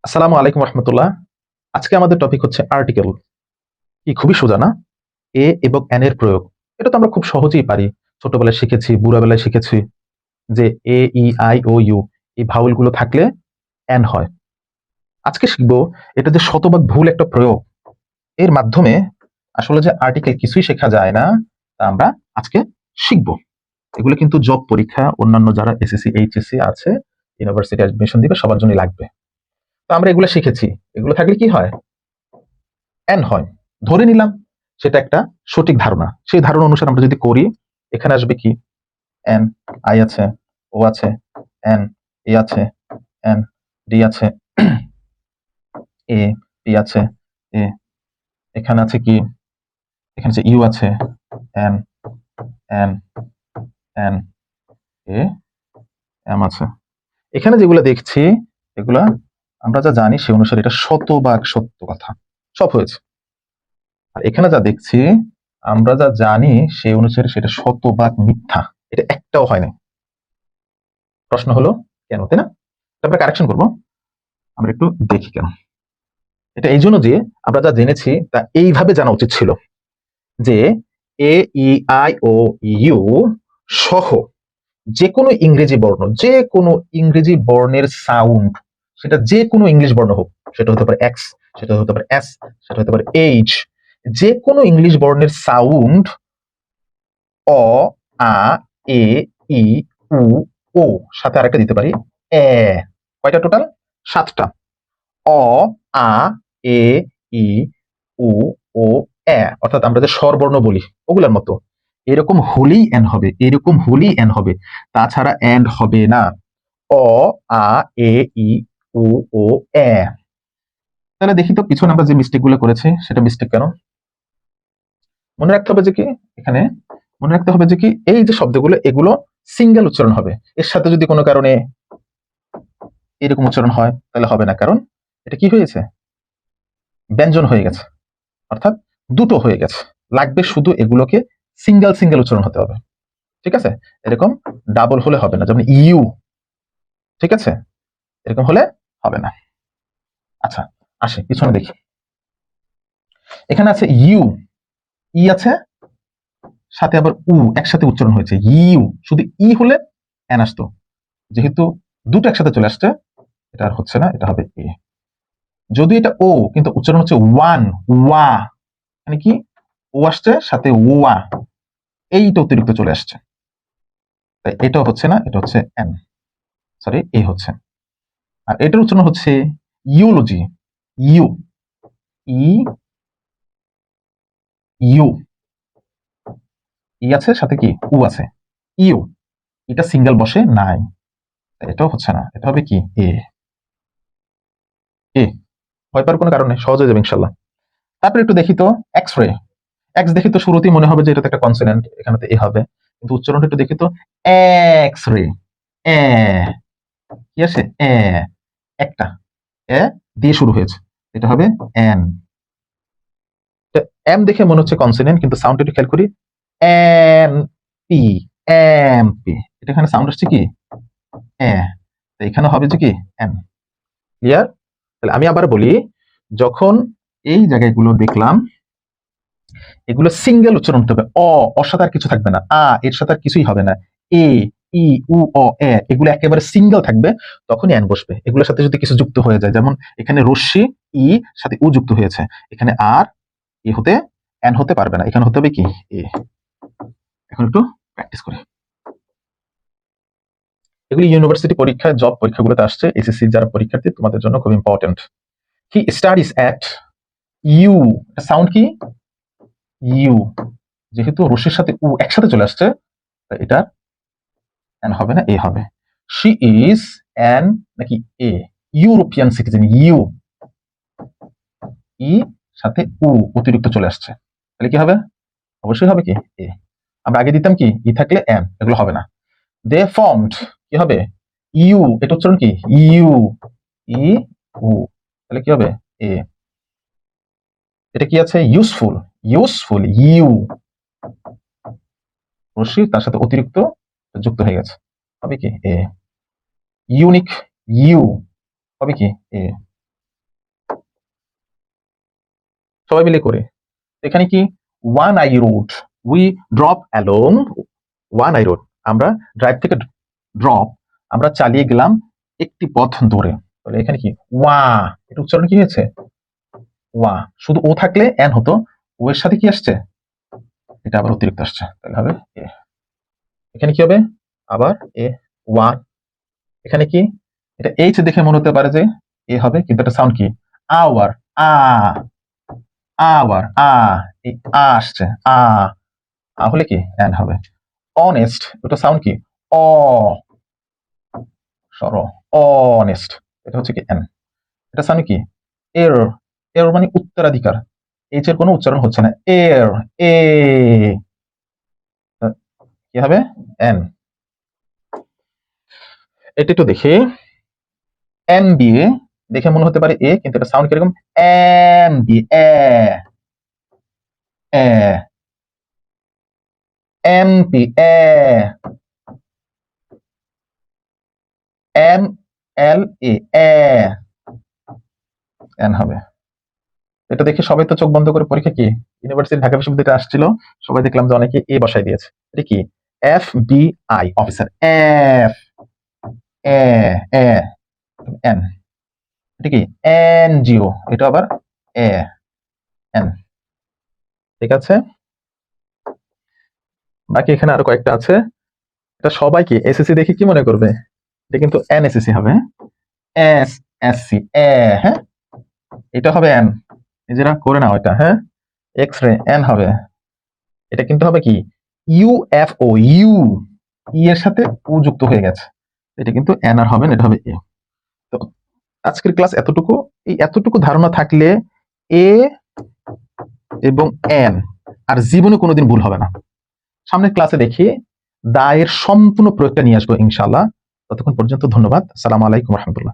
আসসালামু আলাইকুম রহমতুল্লাহ। আজকে আমাদের টপিক হচ্ছে আর্টিকেল। কি খুবই সোজা না? এ এবং এন এর প্রয়োগ, এটা তো আমরা খুব সহজেই পারি। ছোটবেলায় শিখেছি, বুড়াবেলায় শিখেছি যে এ ই আই ও ইউ এই ভাউল গুলো থাকলে এন হয়। আজকে শিখবো এটা যে শতভাগ ভুল একটা প্রয়োগ, এর মাধ্যমে আসলে যে আর্টিকেল কিছুই শেখা যায় না তা আমরা আজকে শিখবো। এগুলো কিন্তু জব পরীক্ষা, অন্যান্য যারা এসএসসি এইচএসসি আছে, ইউনিভার্সিটি অ্যাডমিশন দিবে, সবার জন্য লাগবে। তো আমরা এগুলো শিখেছি, এগুলো থাকলে কি হয়? এন হয়। ধরে নিলাম সেটা একটা সঠিক ধারণা। সেই ধারণা অনুসারে আমরা যদি করি, এখানে আসবে কি? এন, আই আছে, ও আছে, এন, এ আছে, এন, ডি আছে, এ, পি আছে, এ, এখানে আছে কি? এখানে আছে ইউ আছে, এন, এন, এন, এ, এম আছে। এখানে যেগুলো দেখছি এগুলা আমরা যা জানি সে অনুসারে এটা শতভাগ সত্য কথা, সব হয়েছে। আর এখানে যা দেখছি আমরা যা জানি সেই অনুসারে সেটা শতভাগ মিথ্যা, এটা একটাও হয় না। প্রশ্ন হলো কেন, তাই না? তারপরে কারেকশন করবো। আমরা একটু দেখি কেন। এটা এই জন্য যে আমরা যা জেনেছি তা এইভাবে জানা উচিত ছিল যে এ ই আই ও ইউ সহ যে কোনো ইংরেজি বর্ণ, যে কোনো ইংরেজি বর্ণের সাউন্ড, সেটা যে কোনো ইংলিশ বর্ণ হোক, সেটা হতে পারে এক্স, সেটা হতে পারে এস, সেটা হতে পারে এইচ, যে কোনো ইংলিশ বর্ণের সাউন্ড অ, আ, এ, ই, উ, ও, সাথে আরেকটা দিতে পারি এ। কয়টা টোটাল? 7টা। অ, আ, এ, ই, উ, ও, এ, অর্থাৎ আমরা যে স্বরবর্ণ বলি ওগুলোর মতো এরকম হলেই এন হবে, এরকম হলেই এন হবে, তাছাড়া এন্ড হবে না। অ, আ, এ, ই, উ, ও, এ। তাহলে দেখি তো পিছনে আমরা যে মিস্টেক গুলো করেছি সেটা মিস্টেক কেন। মনে রাখতে হবে যে কি, এখানে মনে রাখতে হবে যে কি, এই যে শব্দগুলো এগুলো সিঙ্গেল উচ্চারণ হবে। এর সাথে যদি কোনো কারণে এরকম উচ্চারণ হয় তাহলে হবে না, কারণ এটা কি হয়েছে? ব্যঞ্জন হয়ে গেছে, অর্থাৎ দুটো হয়ে গেছে। লাগবে শুধু এগুলোকে সিঙ্গেল সিঙ্গেল উচ্চারণ হতে হবে। ঠিক আছে? এরকম ডাবল হলে হবে না, যেমন ইউ। ঠিক আছে? এরকম হলে হবে না। আচ্ছা, আসে পিছনে দেখি। এখানে আছে ইউ, ই আছে, সাথে আবার উ একসাথে উচ্চারণ হয়েছে ইউ। শুধু ই হলে এন আসতো, যেহেতু দুটো একসাথে চলে আসছে এটা আর হচ্ছে না, এটা হবে এ। যদি এটা ও, কিন্তু উচ্চারণ হচ্ছে ওয়ান, ওয়া, মানে কি? ও আসছে সাথে ওয়া, এইটা অতিরিক্ত চলে আসছে, তাই এটাও হচ্ছে না, এটা হচ্ছে এন, সরি এ হচ্ছে। আর এটার উচ্চারণ হচ্ছে ইউলজি, ইউ, ই, ইউ, ই আছে সাথে কি উ আছে, ইউ, এটা সিঙ্গেল বসে নাই, এটাও হচ্ছে না, এটা হবে কি এ। এ ভয় পাওয়ার কোনো কারণ নেই, সহজ হয়ে যাবে ইনশাল্লাহ। তারপরে একটু দেখি তো এক্স রে। এক্স দেখি তো শুরুতেই মনে হবে যে এটা তো একটা কনসোনেন্ট, এখানে তো এ হবে, কিন্তু উচ্চারণটা একটু দেখি তো। এক্স রে, এ, কি আছে এ, একটা এ দিয়ে শুরু হয়েছে, এটা হবে এন। এম দেখে মনে হচ্ছে কনসোনেন্ট, কিন্তু সাউন্ড একটু খেয়াল করি, এম, পি, এম, পি, এটা এখানে সাউন্ড আসছে কি এ, এখানে হবে যে কি এন। ক্লিয়ার? তাহলে আমি আবার বলি, যখন এই জায়গাগুলো দেখলাম এগুলো সিঙ্গেল উচ্চারণ হতে হবে, অর সাথে আর কিছু থাকবে না, এর সাথে আর কিছুই হবে না, এ, ই, উ, অ, এ, এগুলো একেবারে সিঙ্গেল থাকবে, তখনই এন বসবে। এগুলোর সাথে যদি কিছু যুক্ত হয়ে যায়, যেমন এখানে রশ্মি ই সাথে উ যুক্ত হয়েছে, এখানে আর এ হতে এন হতে পারবে না, এখানে হতে হবে কি এ। এখন একটু প্র্যাকটিস করি। এগুলি ইউনিভার্সিটি পরীক্ষা, জব পরীক্ষাগুলোতে আসছে, এসএসসি যারা পরীক্ষার্থী তোমাদের জন্য খুব important. He studies at you, sound কি ইউ, যেহেতু রশ্মির সাথে উ একসাথে চলে আসছে এটা এন হবে না, এ হবে। শি ইজ অ্যান নাকি এ ইউরোপিয়ান সিটিজেন, ইউ, ই সাথে উ অতিরিক্ত চলে আসছে, তাহলে কি হবে? অবশ্যই হবে কি এ। আমরা আগে দিতাম কি ই থাকলে এন, এগুলো হবে না। দে ফর্মড, কি হবে ইউ, এটা উচ্চারণ কি ইউ, ই, উ, তাহলে কি হবে এ। এটা কি আছে ইউজফুল, ইউজফুল, ইউ, রশ্মি তার সাথে অতিরিক্ত যুক্ত হয়ে গেছে, হবে কি এ। ইউনিক, ইউ, হবে কি এ। সবাই মিলে করে। এখানে কি one I road, we drop along one I road, আমরা ড্রাইভ থেকে ড্রপ, আমরা চালিয়ে গেলাম একটি পথ ধরে। তাহলে এখানে কি ওয়া, এটা উচ্চারণ কি হয়েছে ওয়া, শুধু ও থাকলে এন হতো, ও এর সাথে কি আসছে, এটা আবার অতিরিক্ত আসছে, তাহলে হবে এ। এখানে কি হবে আবার এ ওয়া, এখানে কি এটা এইচ দেখে মনে হতে পারে যে এ হবে, কিন্তু এটা সাউন্ড কি আওয়ার, আ আওয়ার, এই আসছে হলে কি এন হবে। অনেস্ট, এটা সাউন্ড কি অ, সর, অনেস্ট, এটা হচ্ছে কি এন, এটা সাউন্ড কি এর, এর মানে উত্তরাধিকার, এইচ এর কোনো উচ্চারণ হচ্ছে না, এর এ, কি হবে এন। এটা একটু দেখি, এম বি এ দেখে মনে হতে পারে এ, কিন্তু এটা সাউন্ড কিরকম M B A, M P A, M L A N হবে। এটা দেখে সবাই তো চোখ বন্ধ করে পরীক্ষা কি ইউনিভার্সিটি ঢাকা বিশ্ববিদ্যালয়ে আসছিল, সবাই দেখলাম যে অনেকে এ বসাই দিয়েছে। এটা কি F B I officer, F A N, এটা কি এনজিও, এটা আবার এ এন, ঠিক আছে। বাকি এখানে আরো কয়েকটা আছে, এটা সবাই কি এসএসসি দেখে কি মনে করবে, এটা কিন্তু এনএসএসসি হবে, এস এস সি এ, হ্যাঁ এটা হবে এন, নিজেরা করে নাও এটা, হ্যাঁ এক্স রে এন হবে, এটা কিন্তু হবে কি ইউএফও, ইউ ই এর সাথে ও যুক্ত হয়ে গেছে, এটা কিন্তু এন আর হবে না, এটা হবে এ। তো আজকের ক্লাস এতটুকু, এই এতটুকু ধারণা থাকলে এ এবং এন আর জীবনে কোনোদিন ভুল হবে না। সামনের ক্লাসে দেখি দা এর সম্পূর্ণ প্রয়োগটা নিয়ে আসবো ইনশাআল্লাহ। ততক্ষণ পর্যন্ত ধন্যবাদ, আসসালামু আলাইকুম রহমতুল্লাহ।